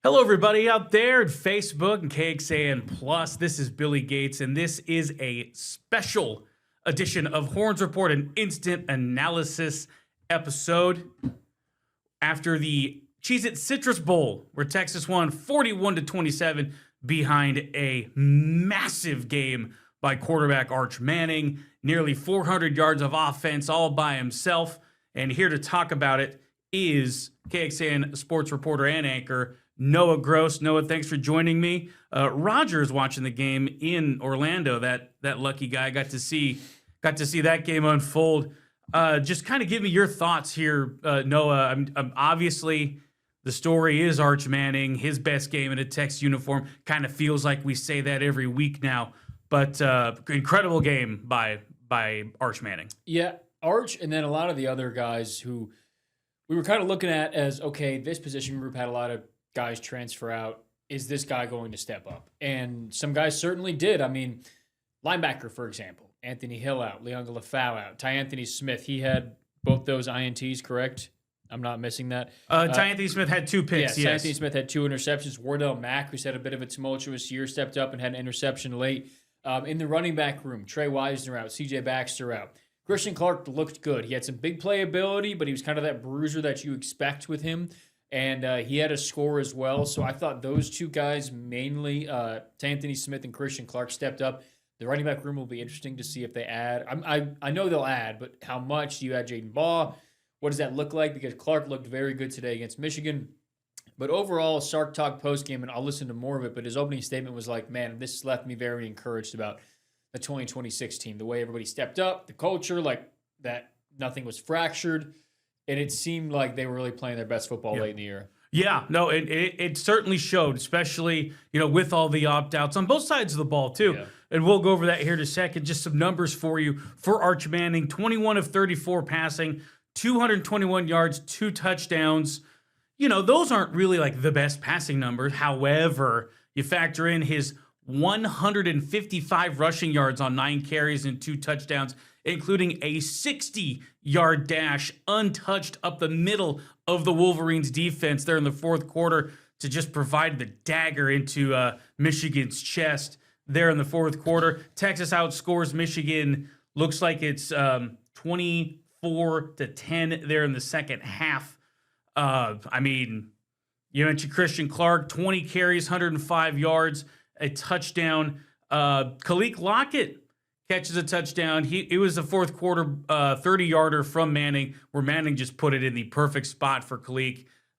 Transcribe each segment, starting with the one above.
Hello, everybody out there at Facebook and KXAN Plus. This is Billy Gates, and this is a special edition of Horns Report, an instant analysis episode after the Cheez-It Citrus Bowl, where Texas won 41-27 behind a massive game by quarterback Arch Manning, nearly 400 yards of offense all by himself. And here to talk about it is KXAN sports reporter and anchor Noah Gross. Noah, thanks for joining me. Roger is watching the game in Orlando. That lucky guy got to see that game unfold. Just kind of give me your thoughts here, Noah. I'm obviously the story is Arch Manning, his best game in a Texas uniform. Kind of feels like we say that every week now, but incredible game by Arch Manning. Yeah, Arch, and then a lot of the other guys who we were kind of looking at as, okay, this position group had a lot of guys transfer out. Is this guy going to step up? And some guys certainly did. I mean, linebacker, for example, Anthony Hill out, Leon Galafau out, Ty Anthony Smith. He had both those INTs, correct? I'm not missing that. Ty Anthony Smith had 2 picks, yes. Ty Anthony Smith had 2 interceptions. Wardell Mack, who's had a bit of a tumultuous year, stepped up and had an interception late. In the running back room, Trey Wisner out, CJ Baxter out. Christian Clark looked good. He had some big playability, but he was kind of that bruiser that you expect with him. And he had a score as well. So I thought those two guys, mainly Anthony Smith and Christian Clark, stepped up. The running back room will be interesting to see if they add. I know they'll add, but how much? Do you add Jaden Baugh? What does that look like? Because Clark looked very good today against Michigan. But overall, Sark talked post-game, and I'll listen to more of it, but his opening statement was like, man, this left me very encouraged about the 2026 team. The way everybody stepped up, the culture, like that nothing was fractured. And it seemed like they were really playing their best football late in the year. Yeah, no, it certainly showed, especially, with all the opt-outs on both sides of the ball, too. Yeah. And we'll go over that here in a second. Just some numbers for you. For Arch Manning, 21 of 34 passing, 221 yards, 2 touchdowns. Those aren't really like the best passing numbers. However, you factor in his 155 rushing yards on 9 carries and 2 touchdowns, including a 60-yard dash untouched up the middle of the Wolverines defense there in the fourth quarter to just provide the dagger into Michigan's chest there in the fourth quarter. Texas outscores Michigan. Looks like it's 24-10 there in the second half. You mentioned Christian Clark, 20 carries, 105 yards, a touchdown. Khalil Lockett catches a touchdown. It was a fourth quarter 30-yarder from Manning, where Manning just put it in the perfect spot for Khalil,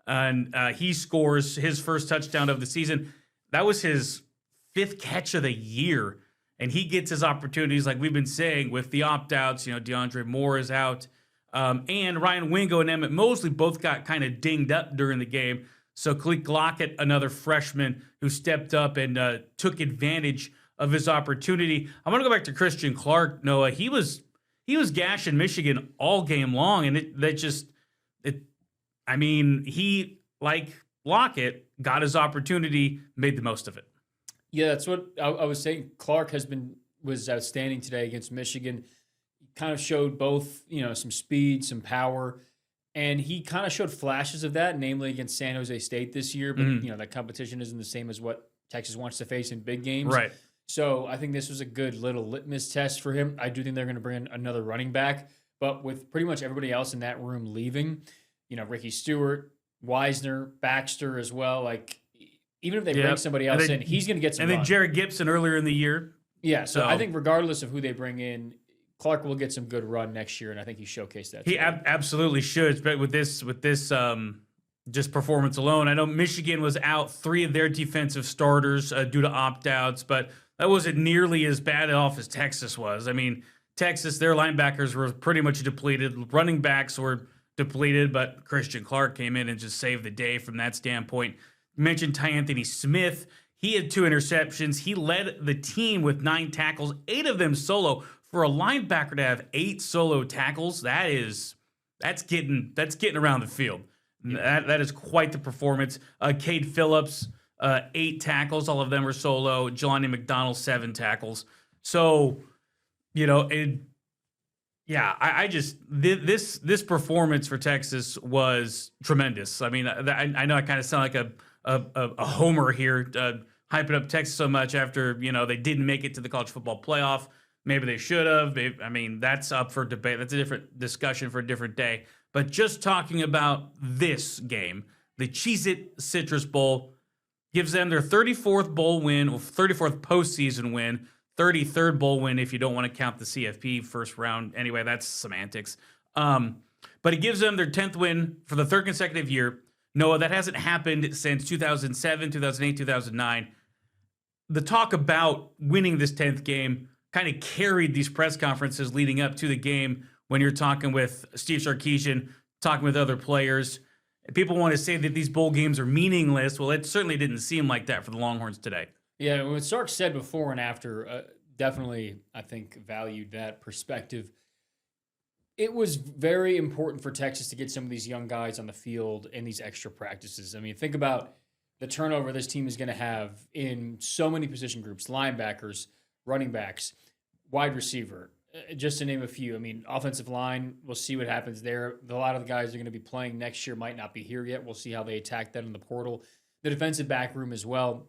and he scores his first touchdown of the season. That was his 5th catch of the year, and he gets his opportunities, like we've been saying, with the opt-outs. DeAndre Moore is out, and Ryan Wingo and Emmett Mosley both got kind of dinged up during the game. So Khalil Lockett, another freshman who stepped up and took advantage of his opportunity. I want to go back to Christian Clark, Noah. He was gashing Michigan all game long, and he, like Lockett, got his opportunity, made the most of it. Yeah, that's what I was saying. Clark was outstanding today against Michigan. He kind of showed both, some speed, some power. And he kind of showed flashes of that, namely against San Jose State this year. But, that competition isn't the same as what Texas wants to face in big games. Right. So I think this was a good little litmus test for him. I do think they're going to bring in another running back. But with pretty much everybody else in that room leaving, Ricky Stewart, Wisner, Baxter as well, like even if they bring somebody else in, he's going to get some And run. then Jared Gibson earlier in the year. Yeah, so I think regardless of who they bring in, Clark will get some good run next year, and I think he showcased that. He absolutely should, but with this just performance alone. I know Michigan was out 3 of their defensive starters due to opt-outs, but that wasn't nearly as bad off as Texas was. Texas, their linebackers were pretty much depleted. Running backs were depleted, but Christian Clark came in and just saved the day from that standpoint. You mentioned Ty Anthony Smith. He had 2 interceptions. He led the team with 9 tackles, 8 of them solo. For a linebacker to have 8 solo tackles, that's getting around the field. That is quite the performance. Cade Phillips, 8 tackles, all of them were solo. Jelani McDonald, 7 tackles. So, this performance for Texas was tremendous. I know I kind of sound like a a homer here, hyping up Texas so much after they didn't make it to the college football playoff. Maybe they should have. I mean, that's up for debate. That's a different discussion for a different day. But just talking about this game, the Cheez-It Citrus Bowl gives them their 34th bowl win, or 34th postseason win, 33rd bowl win if you don't want to count the CFP first round. Anyway, that's semantics. But it gives them their 10th win for the third consecutive year. Noah, that hasn't happened since 2007, 2008, 2009. The talk about winning this 10th game kind of carried these press conferences leading up to the game when you're talking with Steve Sarkisian, talking with other players. People want to say that these bowl games are meaningless. Well, it certainly didn't seem like that for the Longhorns today. Yeah, what Sark said before and after definitely, I think, valued that perspective. It was very important for Texas to get some of these young guys on the field in these extra practices. I mean, think about the turnover this team is going to have in so many position groups: linebackers, running backs, wide receiver, just to name a few. I mean, offensive line, we'll see what happens there. A lot of the guys are going to be playing next year might not be here yet. We'll see how they attack that in the portal. The defensive back room as well,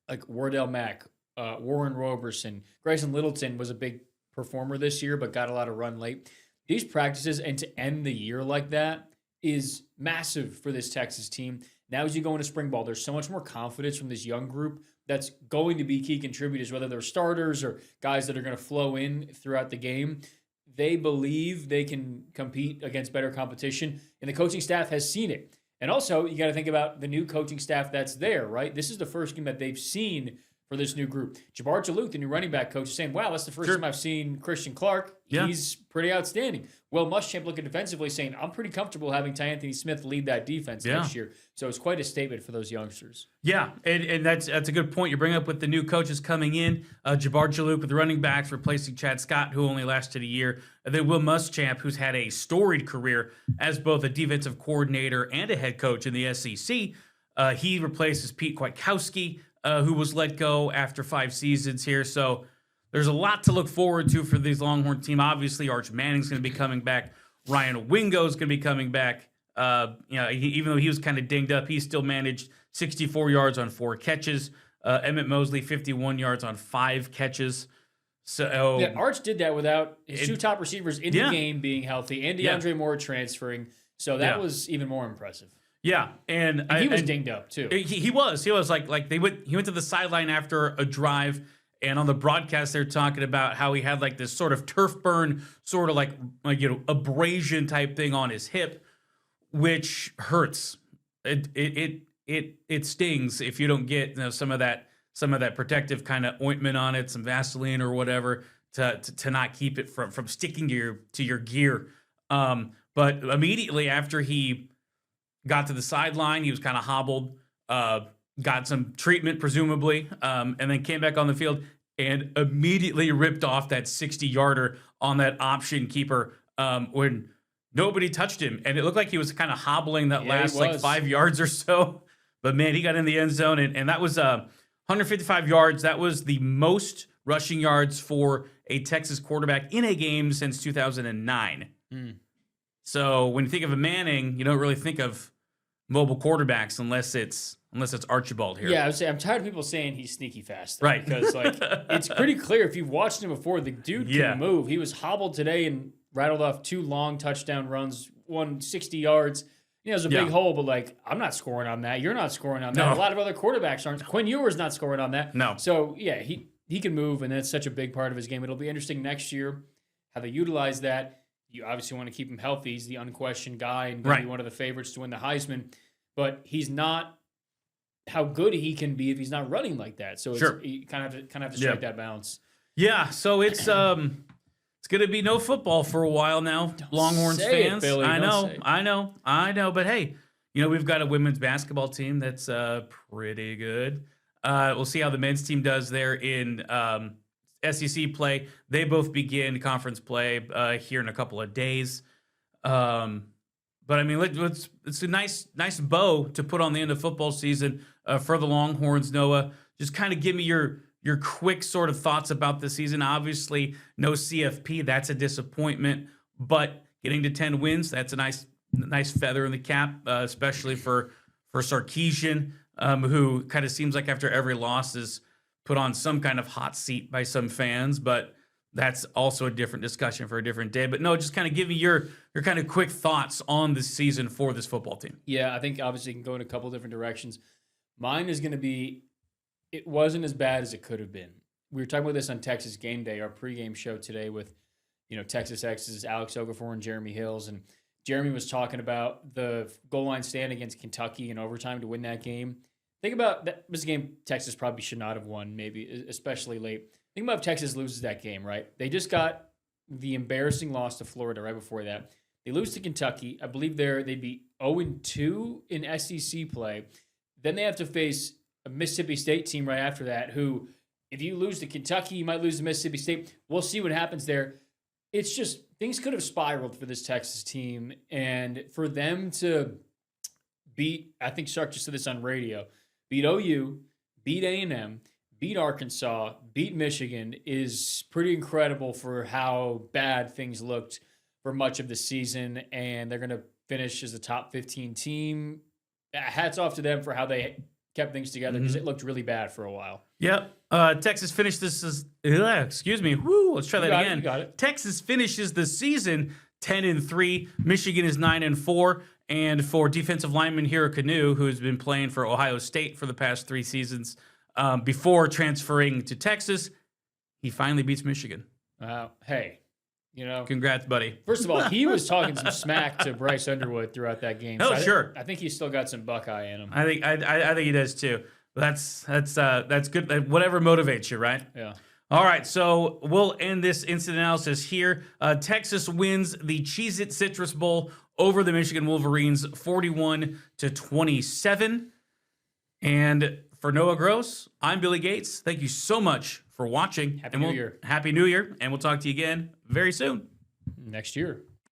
like Wardell Mack, Warren Roberson, Grayson Littleton was a big performer this year, but got a lot of run late. These practices, and to end the year like that, is massive for this Texas team. Now as you go into spring ball, there's so much more confidence from this young group that's going to be key contributors, whether they're starters or guys that are going to flow in throughout the game. They believe they can compete against better competition, and the coaching staff has seen it. And also, you got to think about the new coaching staff that's there, right? This is the first game that they've seen for this new group. Jabbar Jalouk, the new running back coach, is saying, wow, that's the first time I've seen Christian Clark. Yeah. He's pretty outstanding. Will Muschamp looking defensively saying, I'm pretty comfortable having Anthony Smith lead that defense next year. So it's quite a statement for those youngsters. Yeah, and that's a good point you bring up with the new coaches coming in. Jabbar Jalouk with the running backs, replacing Chad Scott, who only lasted a year. And then Will Muschamp, who's had a storied career as both a defensive coordinator and a head coach in the SEC. He replaces Pete Kwiatkowski, who was let go after 5 seasons here. So there's a lot to look forward to for these Longhorn team. Obviously, Arch Manning's going to be coming back. Ryan Wingo's going to be coming back. Even though he was kind of dinged up, he still managed 64 yards on 4 catches. Emmett Mosley, 51 yards on 5 catches. So yeah, Arch did that without his 2 top receivers in the game being healthy and DeAndre Moore transferring. So that was even more impressive. Yeah, and he was dinged up too. He was like he went to the sideline after a drive, and on the broadcast they're talking about how he had like this sort of turf burn, sort of like abrasion type thing on his hip, which hurts. It stings if you don't get some of that protective kind of ointment on it, some Vaseline or whatever to not keep it from sticking to your gear. But immediately after he got to the sideline, he was kind of hobbled, got some treatment presumably, and then came back on the field and immediately ripped off that 60-yarder on that option keeper when nobody touched him. And it looked like he was kind of hobbling that last 5 yards or so. But man, he got in the end zone, and that was 155 yards. That was the most rushing yards for a Texas quarterback in a game since 2009. So when you think of a Manning, you don't really think of mobile quarterbacks unless it's Archibald here. Yeah, I would say I'm tired of people saying he's sneaky fast. Right. Because it's pretty clear if you've watched him before, the dude can move. He was hobbled today and rattled off 2 long touchdown runs, 160 yards. It was a big hole, but I'm not scoring on that. You're not scoring on that. No. A lot of other quarterbacks aren't. Quinn Ewers not scoring on that. No. So yeah, he can move, and that's such a big part of his game. It'll be interesting next year how they utilize that. You obviously want to keep him healthy. He's the unquestioned guy and going to be one of the favorites to win the Heisman. But he's not how good he can be if he's not running like that. So you kind of have to strike that balance. Yeah, so it's going to be no football for a while now, Longhorns fans. Billy, I know. But hey, we've got a women's basketball team that's pretty good. We'll see how the men's team does there in SEC play. They both begin conference play here in a couple of days. But I mean, it's a nice bow to put on the end of football season for the Longhorns. Noah, just kind of give me your quick sort of thoughts about the season. Obviously, no CFP, that's a disappointment. But getting to 10 wins, that's a nice feather in the cap, especially for Sarkisian. who kind of seems like after every loss is put on some kind of hot seat by some fans, but that's also a different discussion for a different day. But no, just kind of give me your kind of quick thoughts on the season for this football team. Yeah, I think obviously it can go in a couple different directions. Mine is going to be, it wasn't as bad as it could have been. We were talking about this on Texas Game Day, our pregame show today with, Texas X's Alex Okafor and Jeremy Hills. And Jeremy was talking about the goal line stand against Kentucky in overtime to win that game. Think about that was a game Texas probably should not have won, maybe, especially late. Think about if Texas loses that game, right? They just got the embarrassing loss to Florida right before that. They lose to Kentucky. I believe they'd be 0-2 in SEC play. Then they have to face a Mississippi State team right after that, who, if you lose to Kentucky, you might lose to Mississippi State. We'll see what happens there. It's just, things could have spiraled for this Texas team. And for them to beat, I think Sark just said this on radio, beat OU, beat A&M, beat Arkansas, beat Michigan is pretty incredible for how bad things looked for much of the season. And they're going to finish as a top 15 team. Hats off to them for how they kept things together because it looked really bad for a while. Yep. Texas finished this as, excuse me. Woo, let's try that again. You got it. Texas finishes the season 10-3. Michigan is 9-4. And for defensive lineman Hero Kanu, who's been playing for Ohio State for the past 3 seasons, before transferring to Texas, he finally beats Michigan. Hey, congrats, buddy. First of all, he was talking some smack to Bryce Underwood throughout that game. Oh, sure. I think he's still got some Buckeye in him. I think he does too. That's good. Whatever motivates you, right? Yeah. All right, so we'll end this instant analysis here. Texas wins the Cheez-It Citrus Bowl over the Michigan Wolverines 41-27. And for Noah Gross, I'm Billy Gates. Thank you so much for watching. Happy New Year. Happy New Year, and we'll talk to you again very soon. Next year.